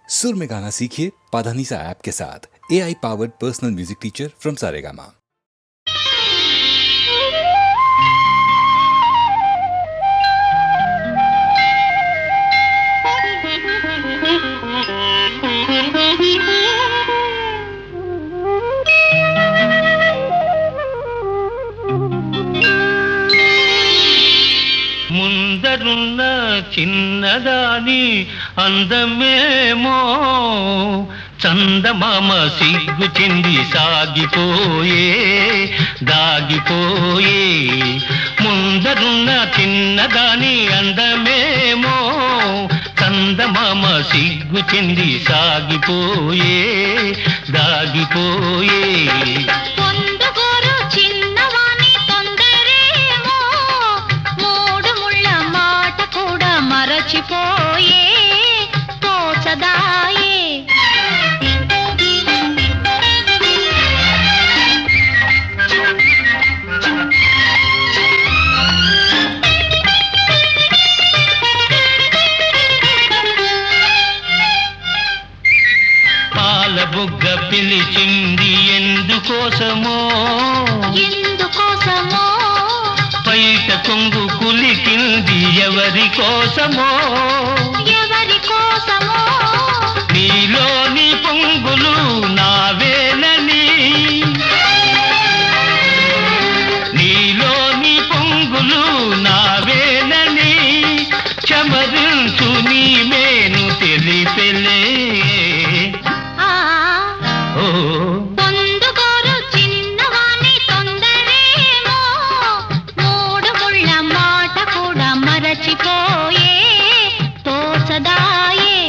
सुर में गाना सीखिए पाधानीसा ऐप के साथ। AI powered personal music teacher from Saregama. ముందరున్న చిన్నదాని అందమేమో చందమామ సిగ్గు చెంది సాగిపోయే దాగిపోయే. ముందరున్న చిన్నదాని అందమేమో చందమామ సిగ్గు చెంది సాగిపోయే దాగిపోయే. మరచిపోయే తోచదాయే. పాల బుగ్గ పిలిచింది ఎందుకోసమో ఎందుకోసమో, బయట కొంగు కులికింది ఎవరి కోసమో ఎవరి కోసమో, నీలోని పొంగులు నావేనని, నీలోని పొంగులు నావేనని చమరించు నీ మేను తెలిపెలే. మరచిపోయే తోచదాయే.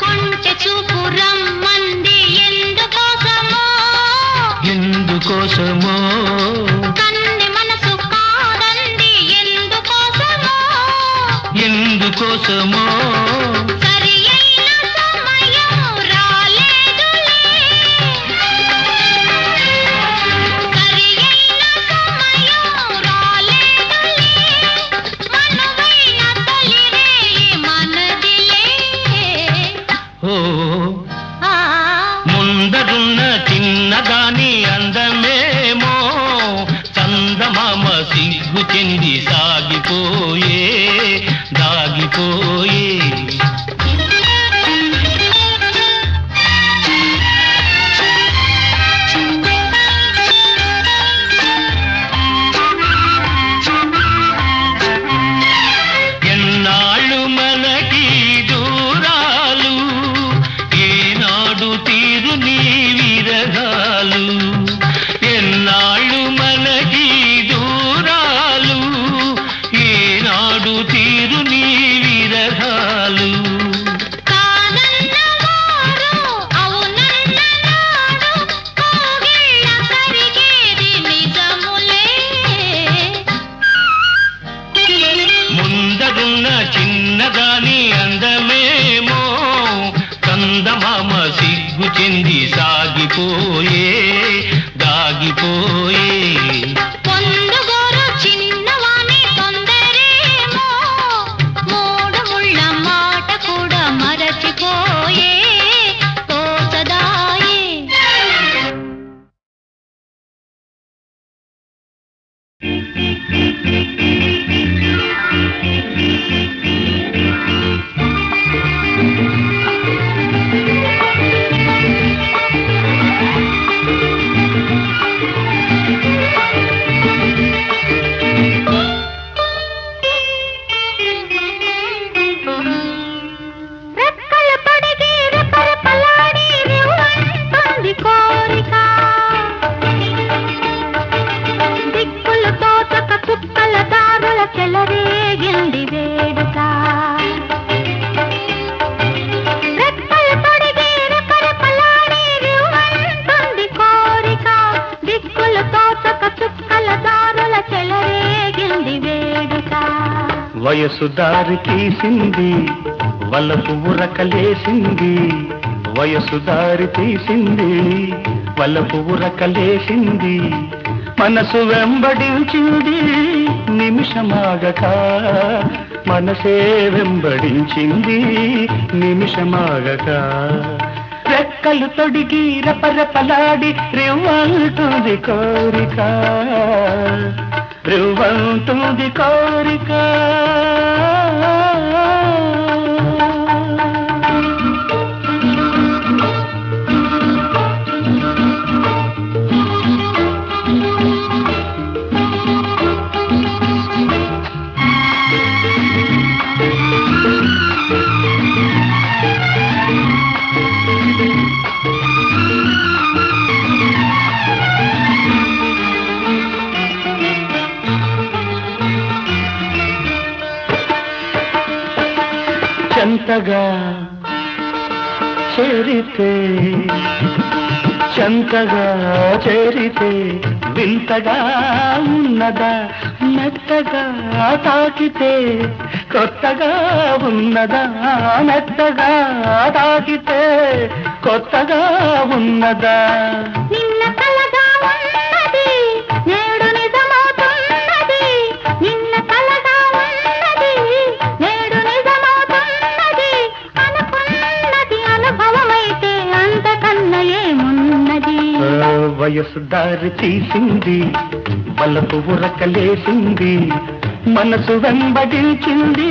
కొంచె చూపు రమ్మంది ఎందుకోసమో ఎందుకోసమో, కన్ని మనసు కాదంది ఎందుకోసమో ఎందుకోసమో, సరి అయిన సమయం రాలేదులే, సరి అయిన సమయం రాలేదులే, మనువైన తొలి రేయి మనదిలే. ముందరున్న చిన్నదాని అందమేమో చందమామ సిగ్గు చెంది సాగిపోయే దాగిపోయే. ఎన్నాళ్ళు మనకి దూరాలు, ఏనాడు తీరు నీ విరగాలు. ఎన్నాళ్ళు మనకి దూరాలు, ఏనాడు తీరు నీ విరగాలు. కానన్నవారు అవునన్ననాడు, కోగిళ్ళ కరిగేది నిజములే. ముందరున్న చిన్నదాని అందమేమో చందమామ సిగ్గు చెంది సాగిపోయే దాగిపోయే. పొందుగోరు చిన్నవాని తొందరేమో, మూడు ముళ్ళ మాట కూడా మరచిపోయే తోచదాయే. రెక్కలు పొడిగి రెపరెపలాడి రివ్వంటుంది కోరిక, దిక్కులు తోచక చుక్కల దారుల చెలరేగింది వేడుక. రెక్కలు పొడిగి రెపరెపలాడి రివ్వంటుంది కోరిక, దిక్కులు తోచక చుక్కల దారుల చెలరేగింది వేడుక. వయసు దారి తీసింది వలపు ఉరకలేసింది వయసు దారి తీసింది వలపు ఉరకలేసింది మనసు వెంబడించింది నిమిషమాగక మనసే వెంబడించింది నిమిషమాగక రెక్కలు తొడిగి రపరపలాడి రివ్వంటుంది కోరిక రివ్వంటుంది కోరిక చెంతగా చేరితే చెంతగా చేరితే వింతగా ఉన్నదా మెత్తగా తాకితే కొత్తగా ఉన్నదా మెత్తగా తాకితే కొత్తగా ఉన్నదా నిన్న కలగా ఉన్నది నేడు నిజమవుతున్నది నిన్న కలగా ఉన్నది నేడు నిజమవుతున్నది అనుకున్నది అనుభవమైతే అంతకన్నా ఏమున్నది వయసు దారి తీసింది వలపు ఉరకలేసింది మనసు వెంబడించింది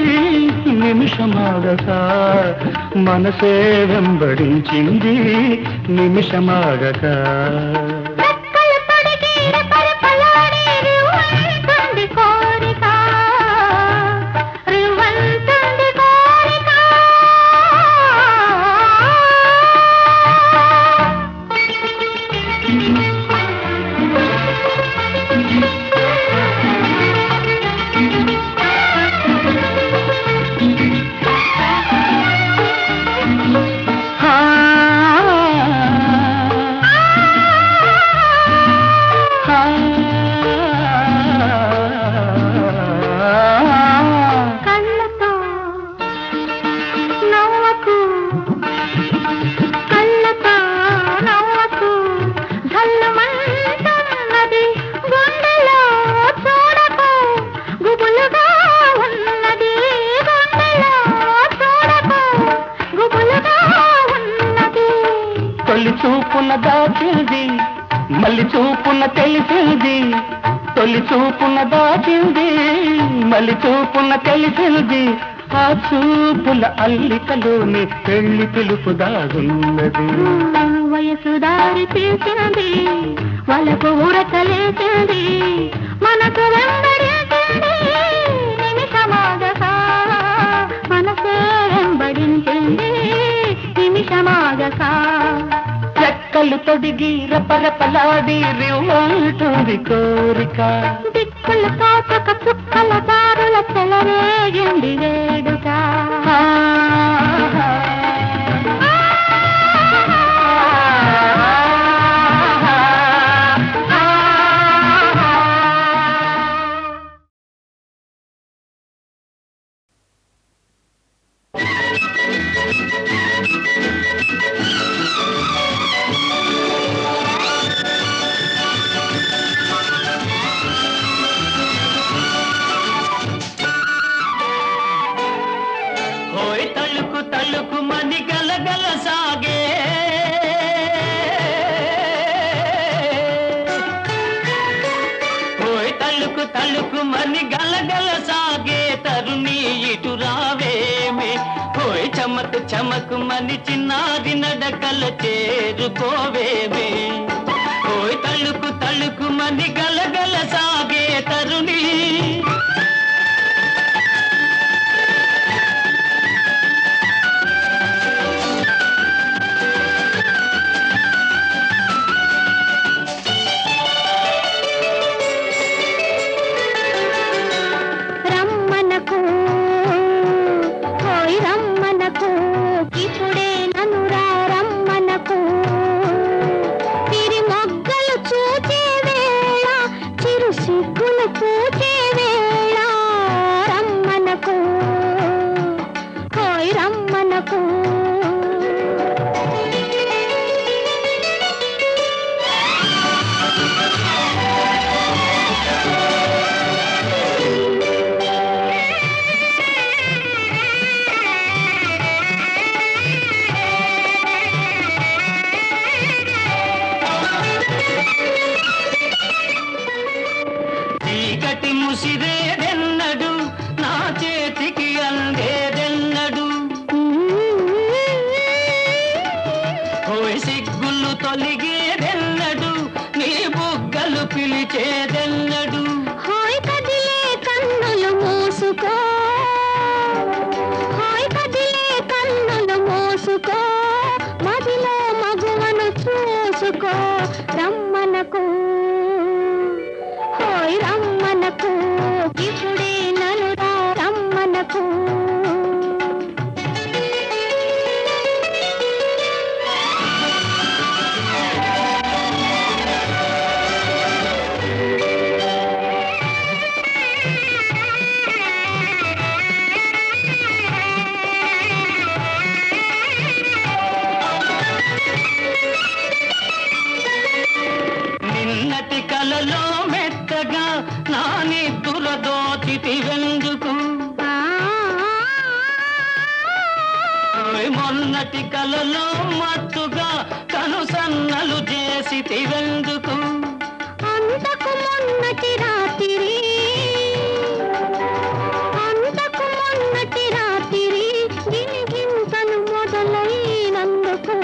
నిమిషమాగక మనసే వెంబడించింది నిమిషమాగక రెక్కలు తొడిగి రెపరెపలాడి రివ్వంటుంది కోరిక రివ్వంటుంది కోరిక కళ్ళతో నవ్వకు కళ్ళతో నవ్వకు జల్లుమంటున్నది గుండెలో చూడకు గుబులుగా ఉన్నది గుండెలో చూడకు గుబులుగా ఉన్నది తొలి చూపున దాచింది మళ్ళీ చూపున తెలిసింది తొలి చూపున దాచింది మళ్ళీ చూపున తెలిసింది ఆ చూపుల అల్లికలోని పెళ్లి పిలుపు దాగున్నది వయసు దారి తీసింది వలకు ఉరకలేసింది మనసు వెంబడించింది నిమిషమాగక మనసే వెంబడించింది నిమిషమాగక రెక్కలు తొడిగి రపరపలాడి రివ్వంటుంది కోరిక దిక్కులు తోచక చుక్కల దారుల చెలరేగింది వేడుక హోయ్ తలుకు తలుకు మని గలగల సాగే హోయ్ తలుకు తలుకు మని గలగల సాగే తరుణి ఇటు రావేమే హోయ్ చమకు చమకు మని చిన్నారి నడకల చేరుకోవేమే హోయ్ తలుకు తలుకు మని గలగల సాగే తరుణి రమ్మనకు ఓయ్ రమ్మనకు ఇప్పుడే ననురా రమ్మనకు తిరి మొగ్గలు చూచే వేళ చిరు సిగ్గులు చూచే వేళ అలిగేదెన్నడు నీ బుగ్గలు పిలిచేదెన్నడు హాయ్ కదిలే కన్నులు మూసుకో హాయ్ కదిలే కన్నులు మూసుకో మదిలో మగువను చూసుకో రమ్మనకు హాయ్ రమ్మనకు ఇప్పుడే నన్ను రమ్మనకు నిన్నటి కలలో మెత్తగా నా నిద్దుర దోచితివెందుకు మొన్నటి కలలో మత్తుగా కనుసన్నలు చేసితివెందుకు అంతకు మొన్నటి రాత్రి గిలిగింతలు మొదలైనందుకు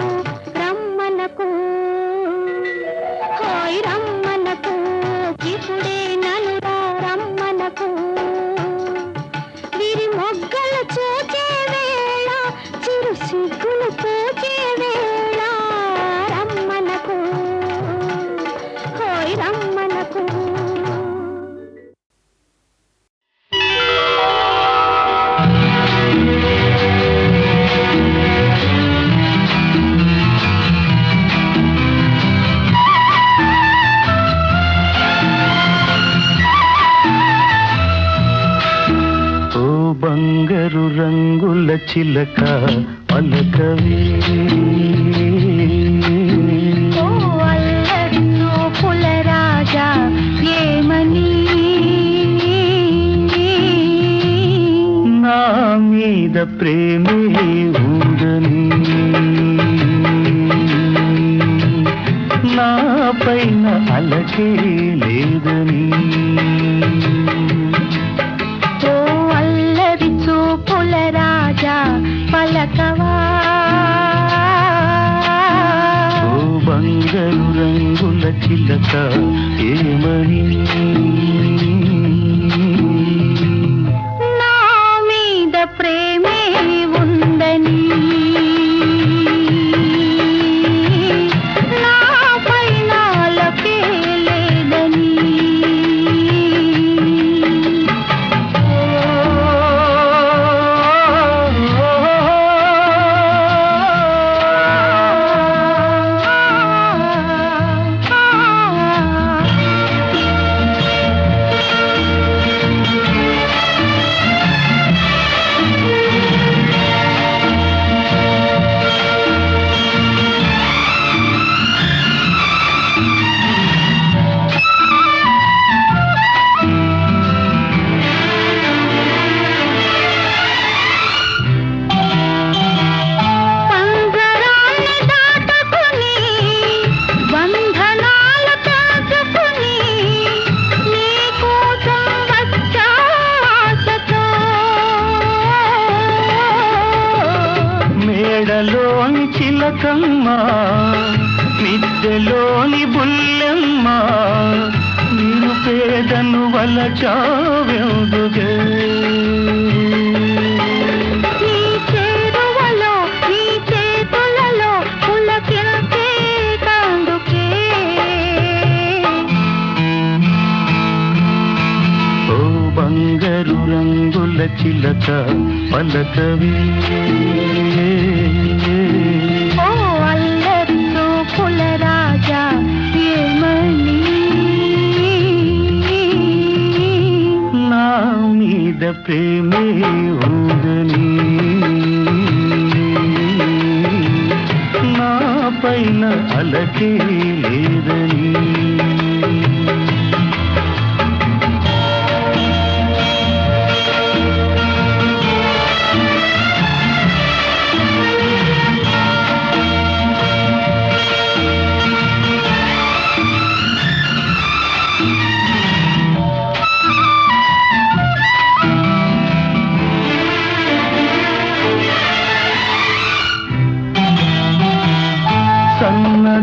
రమ్మనకు హాయ్ రమ్మనకు ఇప్పుడే నన్ను రమ్మనకు విరి మొగ్గలు చూచే వేళ చిరు సిగ్గులు పోచే వేళ రమ్మనకు హాయ్ రమ్మనకు బంగారు రంగుల చిలక పలకవే ఓ అల్లరి నోపుల రాజా ఏమని నా మీద ప్రేమే ఉందని నా పైన అలకే లేదని ఓ అల్లరి చూపుల రాజా పలకవా ఓ బంగారు రంగుల చిలక ఏమని నా మీద ప్రేమే ఉందని నా పైన అలకే లేదని పంజరాన్ని దాటుకుని బంధనాలు తెంచుకుని నీకోసం వచ్చా ఆశతో మేడలోని చిలకమ్మ మిద్దెలోని బుల్లెమ్మ మీరు పేదను వలచావెందుగే నీ చేరువలో నీ చేతులలో పులకించే కందుకే ఓ బంగారు రంగుల చిలక పలకవే ఓ అల్లరి చూపుల రాజా ఏమని నా మీద ప్రేమే ఉందని నా పైన అలకే లేదని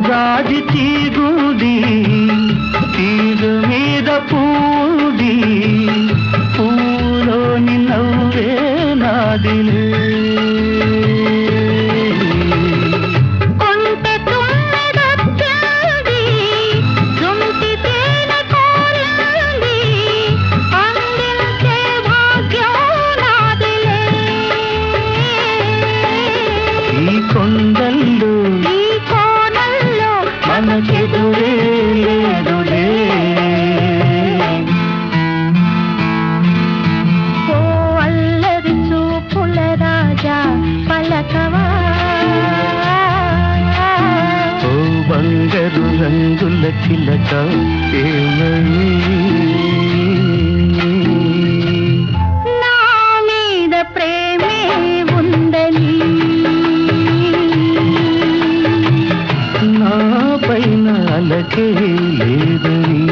జాజి తీగుది తీరు మీద పూది పూలోని నవ్వే నాదిలే కొంటె తుమ్మెదొచ్చింది జుంటి తేనె కోరింది అందించే భాగ్యం నాదిలే ఈ కొండల్లో ఈ కోనల్లో మనకెదురే లేదులే ఓ అల్లరి చూపుల రాజా పలకవా ఓ బంగారు రంగుల చిలక ఏమని నా మీద ప్రేమే ఉందని నా పైన అలకే లేదని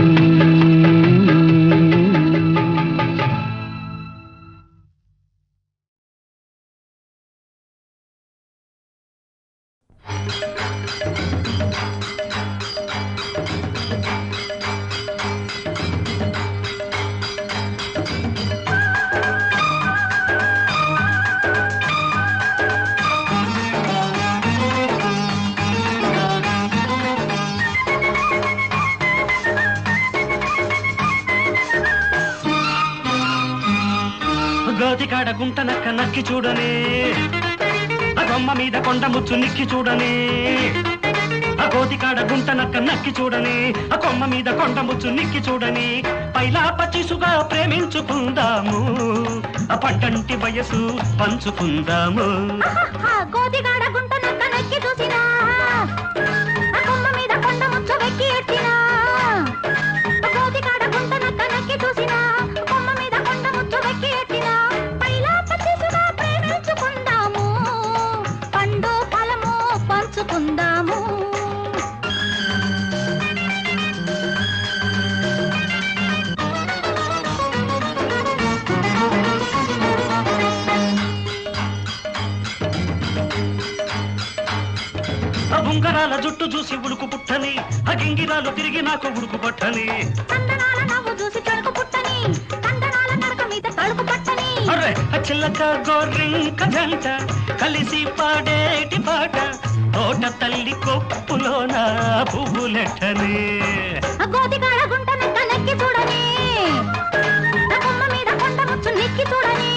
గోతికాడ గుంట నక్క నక్కి చూడనే ఆ కొమ్మ మీద కొండ ముచ్చు నిక్కి చూడనే ఆ గోతికాడ గుంట నక్క నక్కి చూడని ఆ కొమ్మ మీద కొండ ముచ్చు నిక్కి చూడని పైలా పచ్చిసుగా ప్రేమించుకుందాము ఆ పంటంటి వయసు పంచుకుందాము గోదిగాడ గుంట నక్క నక్కి చూసినా ఆ కొమ్మ మీద కొండ ముచ్చు వెక్కి ఎట్టినా గోదిగాడ గుంట నక్క నక్కి చూసినా కొమ్మ మీద కొండ ముచ్చు వెక్కి ఎట్టినా పైలా పచ్చిసుగా ప్రేమించుకుందాము పండు ఫలము పంచుకుందాము ఆ బుంగరాల జుట్టు చూసి ఉడుకు పుట్టని ఆ గింగిరాలు తిరిగి నాకు ఉడుకు పట్టని కందనాల నవ్వు చూసి తడుకు పుట్టని కందనాల నడక మీద తడుకు పట్టని అరే ఆ చిల్లక గోరింక జంట కలిసి పాడేటి పాట తోట తల్లి కొప్పులోన పువ్వులెట్టని ఆ గోదిగాడ గుంట నక్క నక్కి చూడని ఆ కొమ్మ మీద కొండ ముచ్చు నిక్కి చూడని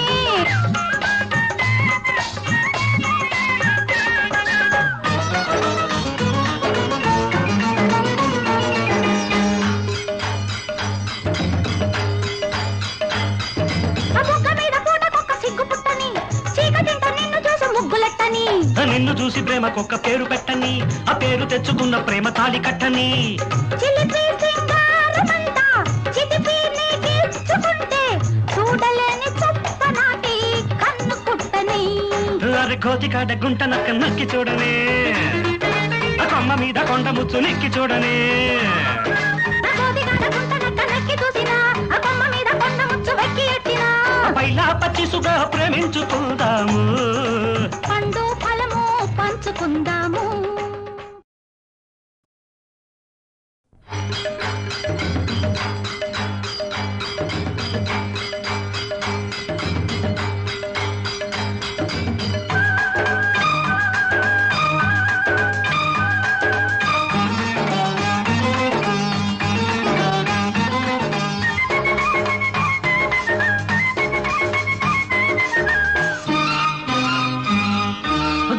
ఆ బుగ్గ మీద పూటకొక్క సిగ్గు పుట్టని చీకటింట నిన్ను చూసి ముగ్గులెట్టని నిన్ను చూసి ప్రేమకొక్క పేరు పెట్టని ఆ పేరు తెచ్చుకున్న ప్రేమ తాళి కట్టని చిలిపి సింగారమంతా చితిపి నీకిచ్చుకుంటే చూడలేని చొప్ప నాటి కన్ను కుట్టని అరే కోతికాడ గుంట నక్క నక్కి చూడని ఆ కొమ్మ మీద కొండ ముచ్చు నెక్కి చూడని ఆ గోదిగాడ గుంట నక్క నక్కి చూసినా ఆ కొమ్మ మీద కొండ ముచ్చు వెక్కి ఎట్టినా పైలా పచ్చిసుగా ప్రేమించుకుందాము పండు ఫలము పంచుకుందాము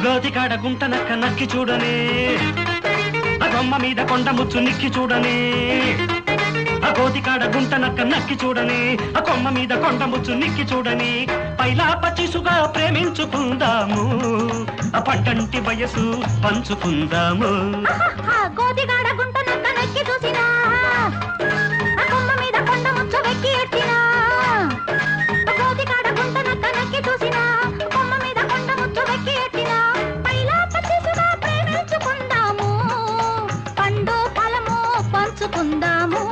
గోతికాడ గుంట నక్క నక్కి చూడని ఆ కొమ్మ మీద కొండ ముచ్చు నిక్కి చూడని ఆ గోతికాడ గుంట నక్క నక్కి చూడని ఆ కొమ్మ మీద కొండ ముచ్చు నిక్కి చూడని పైలా పచ్చిసుగా ప్రేమించుకుందాము ఆ పంటంటి వయసు పంచుకుందాము గోదిగాడ గుంట నక్క నక్కి చూసినా ఆ కొమ్మ మీద కొండ ముచ్చు వెక్కి ఎట్టినా గోదిగాడ గుంట నక్క నక్కి చూసినా కొమ్మ మీద కొండ ముచ్చు వెక్కి ఎట్టినా పైలా పచ్చిసుగా ప్రేమించుకుందాము పండు ఫలము పంచుకుందాము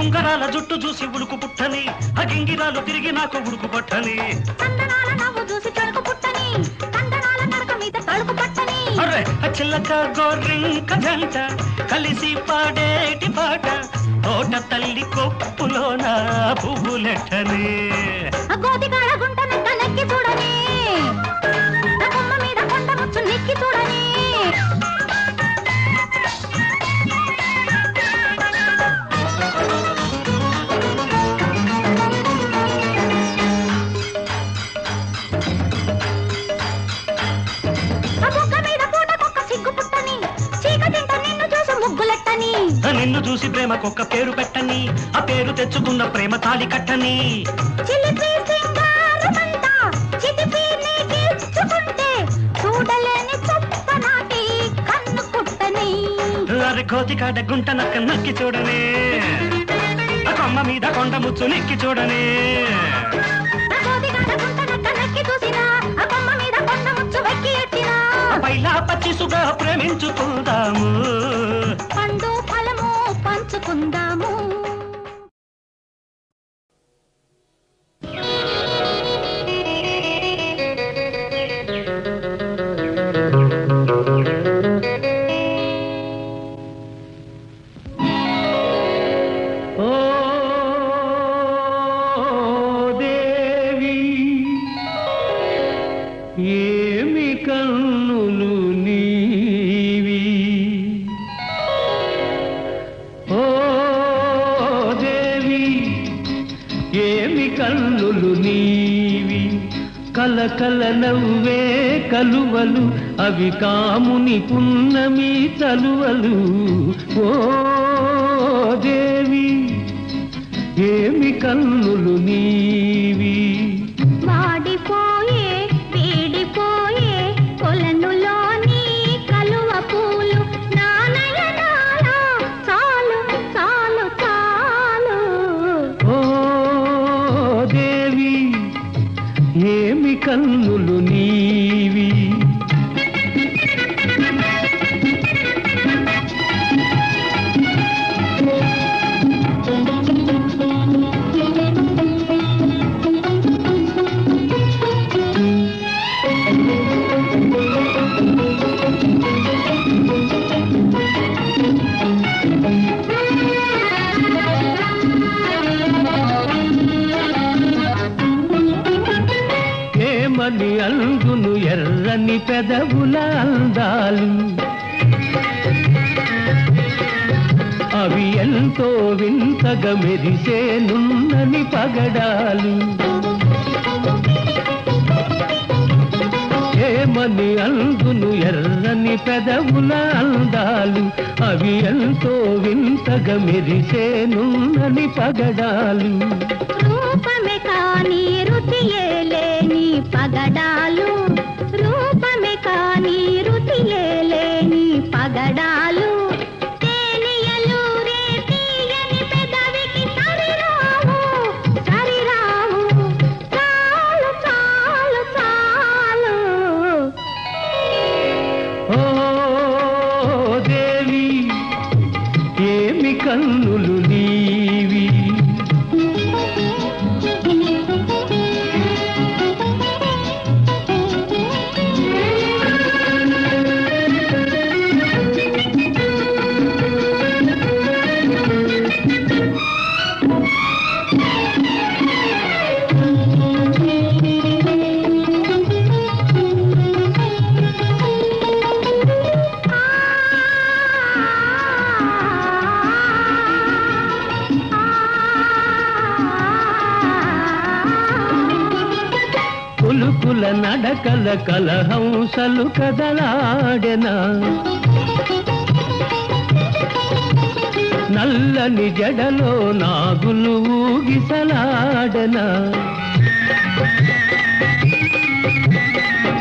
ఉంగరాల జుట్టు చూసి ఉడుకు పుట్టని గింగిరాలు తిరిగి నాకు ఉడుకు పట్టని చందనాల నవ్వు చూసి తడుకు పుట్టని కందనాల నడక మీద తడుకు పట్టని అరే చిల్లక గోరింక జంట కలిసి పాడేటి పాట తోట తల్లి కొప్పులోన పువ్వులెట్టని గోతికాడ గుంట నక్క నక్కి చూడని కొమ్మ మీద కొండ ముచ్చు నెక్కి చూడని నిన్ను చూసి ప్రేమకొక్క పేరు పెట్టని ఆ పేరు తెచ్చుకున్న ప్రేమ తాళి కట్టని అరే కోతికాడ గుంట నక్క నక్కి చూడని ఆ కొమ్మ మీద కొండ ముచ్చు నెక్కి చూడని పైలా పచ్చిసుగా ప్రేమించుకుందాము పండు ఫలము పంచుకుందాము ఏమి కన్నులు నీవి ఓ దేవి ఏమి కన్నులు నీవి కలకల నవ్వే కలువలు అవి కాముని పున్నమి తలువలు ఓ దేవి ఏమి కన్నులు నీవి వాడిపోయే వీడిపోయే కొలనులోని కలువ పూలు నానయనాల చాలు చాలు చాలు ఓ దేవి ఏమి కన్నులు నీవి ఏమని అందును ఎర్రని పెదవుల అందాలు అవి ఎంతో వింతగా మెరిసే నున్నని పగడాలు ఏమని అందును ఎర్రని పెదవుల అందాలు అవి ఎంతో వింతగా మెరిసే నున్నని పగడాలు రూపమే కాని రుచియే లేని పగడాలు రూపమే కాని రుచియే లేని పగడాలు తేనియలు రే తీయని పెదవికి సరిరావు సరిరావు చాలు చాలు చాలు ఓ దేవి ఏమి కన్నులు నీవి కులుకుల నడకల కలహంసలు కదలాడెనా నల్లని జడలో నాగులు ఊగిసలాడెనా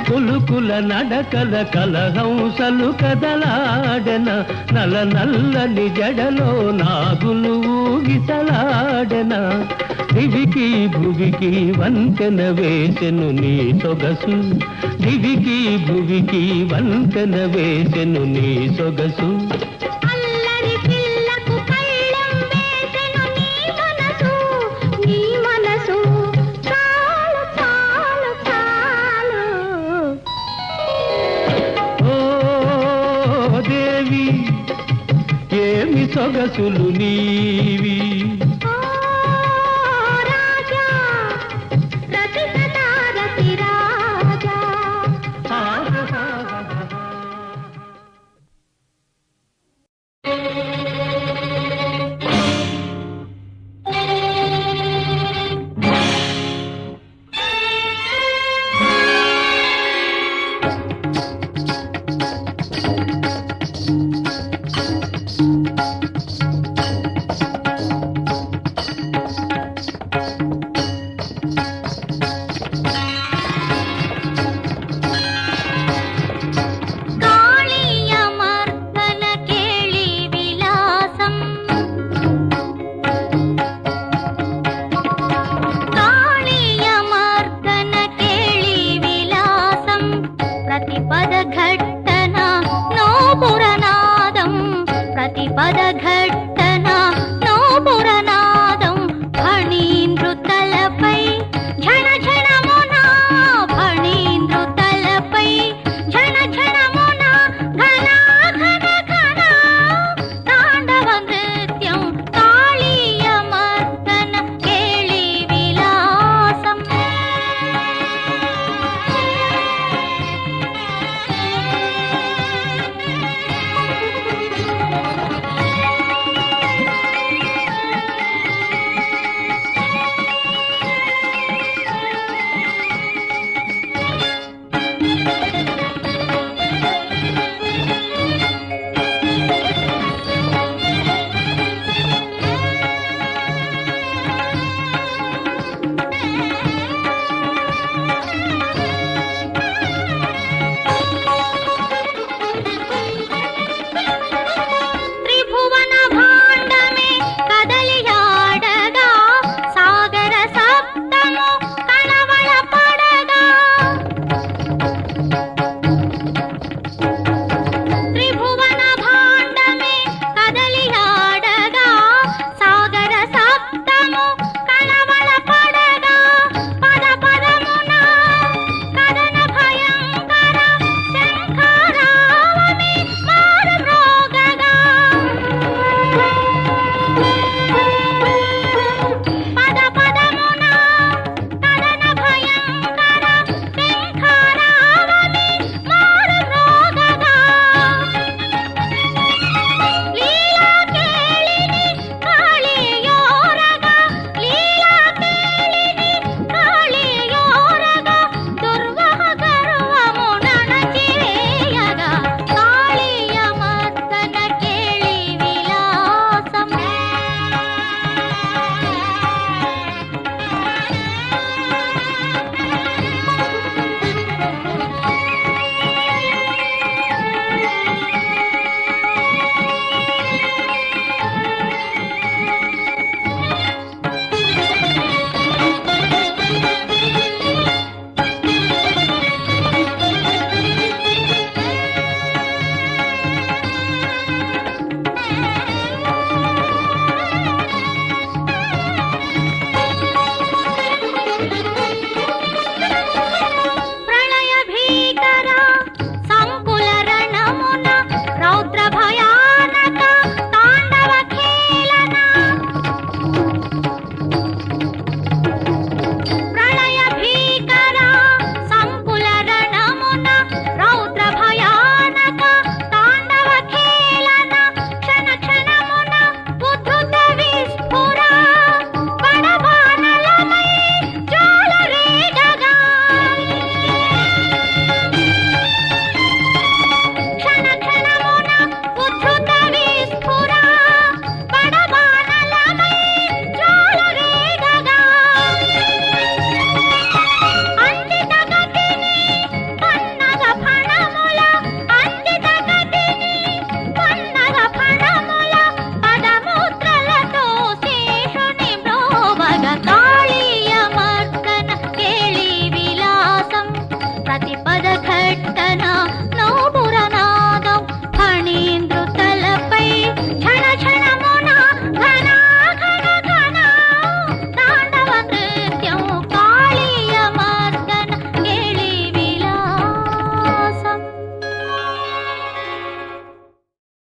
కులుకుల నడకల కలహంసలు కదలాడెన నల నల్లని జడలో నాగులు ఊగిసలాడెన దివికి భువికి వంతెన వేసెను నీ సొగసు దివికి భువికి వంతెన వేసెను నీ సొగసు అల్లరి పిల్లకు కళ్ళెం వేసెను నీ నీవి ఏమి సొగసులు నీవి ఓ రాజా రతిసదా రతిరాజా కాళీయమర్దన కేళి విలాసం కాళీయమర్దన కేళి విలాసం ప్రతిపద ఘట్టన నోపురనాదం ప్రతిపద